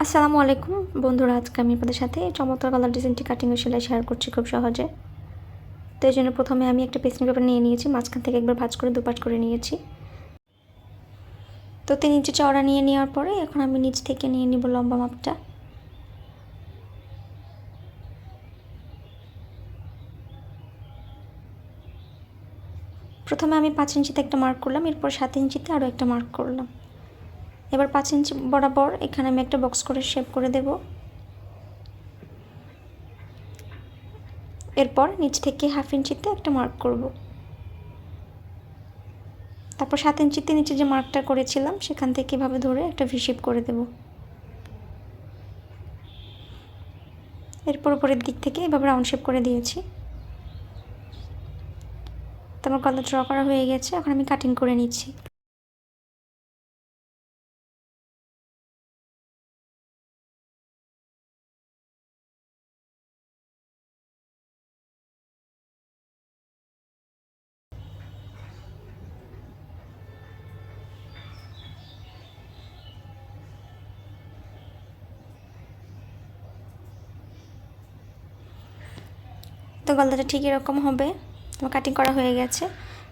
আসসালামু আলাইকুম বন্ধুরা, আজকে আমি আপনাদের সাথে চমৎকার গলার ডিজাইনটি কাটিং ও সেলাই শেয়ার করছি খুব সহজে। তো এই জন্য প্রথমে আমি একটা পেস্টিং পেপার নিয়ে নিয়েছি, মাঝখান থেকে একবার ভাঁজ করে দুপাট করে নিয়েছি। তো 3 ইঞ্চি চওড়া নিয়ে নেওয়ার পরে এখন আমি নিচ থেকে নিয়ে নিব লম্বা মাপটা। প্রথমে আমি 5 ইঞ্চিতে একটা মার্ক করলাম, এরপর 7 ইঞ্চিতে আরও একটা মার্ক করলাম। এবার 5 ইঞ্চি বরাবর এখানে আমি একটা বক্স করে শেপ করে দেব। এরপর নিচ থেকে 1/2 ইঞ্চিতে একটা মার্ক করব। তারপর 7 ইঞ্চিতে নিচে যে মার্কটা করেছিলাম সেখান থেকে এভাবে ধরে একটা ভি শেপ করে দেব। এরপর উপরের দিক থেকে এভাবে রাউন্ড শেপ করে দিয়েছি। তো আমার গলা ড্র করা হয়ে গেছে, এখন আমি কাটিং করে নিচ্ছি। তো গলাটা ঠিক এরকম হবে। আমার কাটিং করা হয়ে গেছে।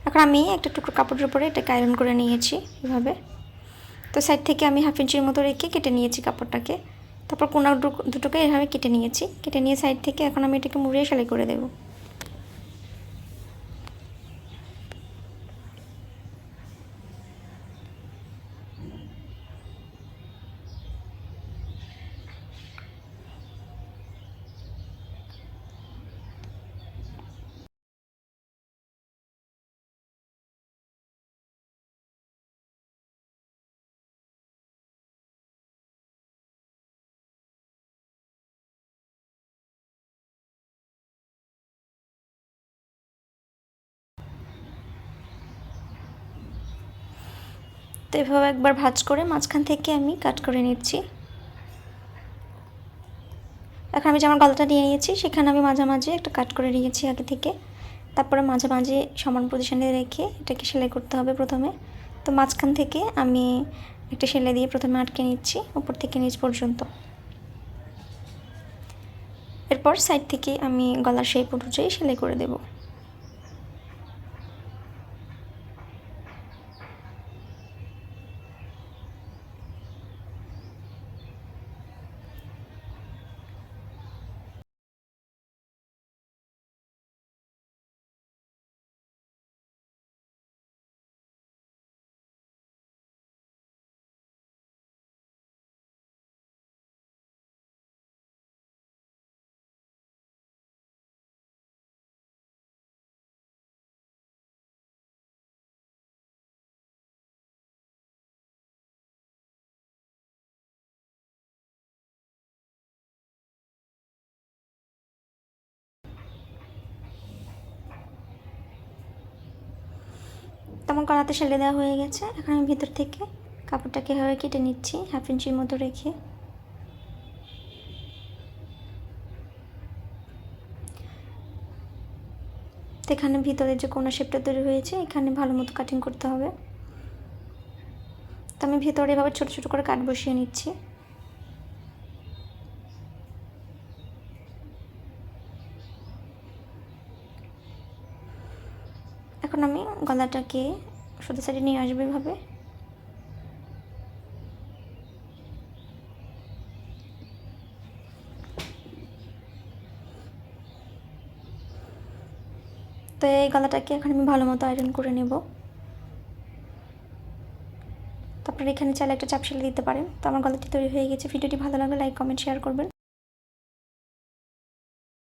এখন আমি একটা টুকরো কাপড়ের উপরে এটাকে আয়রন করে নিয়েছি এভাবে। তো সাইড থেকে আমি 1/2 ইঞ্চির মতো রেখে কেটে নিয়েছি কাপড়টাকে। তারপর কোনা দুটোকে এভাবে কেটে নিয়েছি। কেটে নিয়ে সাইড থেকে এখন আমি এটাকে মুড়িয়ে সেলাই করে দেব। তো এভাবে একবার ভাঁজ করে মাঝখান থেকে আমি কাট করে নিচ্ছি। এখন আমি যে আমার গলাটা নিয়ে নিয়েছি সেখানে আমি মাঝামাঝি একটা কাট করে নিয়েছি আগে থেকে। তারপরে মাঝামাঝি সমান পজিশনে রেখে এটাকে সেলাই করতে হবে প্রথমে। তো মাঝখান থেকে আমি একটা সেলাই দিয়ে প্রথমে আটকে নিচ্ছি উপর থেকে নিচ পর্যন্ত। এরপর সাইড থেকে আমি গলার শেপ অনুযায়ী সেলাই করে দেব। তেমন গলাতে সেলাই দেওয়া হয়ে গেছে। এখন আমি ভিতর থেকে কাপড়টাকে এভাবে কেটে নিচ্ছি 1/2 ইঞ্চির মতো রেখে। তো এখানে ভিতরে যে কোনা শেপটা তৈরি হয়েছে এখানে ভালো মতো কাটিং করতে হবে। তো আমি ভিতরে এভাবে ছোট ছোট করে কাট বসিয়ে নিচ্ছি। এখন আমি গলাটাকে সোজা সাইডে নিয়ে আসবো এভাবে। তো এই গলাটাকে এখন আমি ভালো মতো আয়রন করে নেব। তারপরে এখানে চাইলে একটা চাপ সেলাই দিতে পারেন। তো আমার গলাটি তৈরি হয়ে গেছে। ভিডিওটি ভালো লাগলে লাইক কমেন্ট শেয়ার করবেন।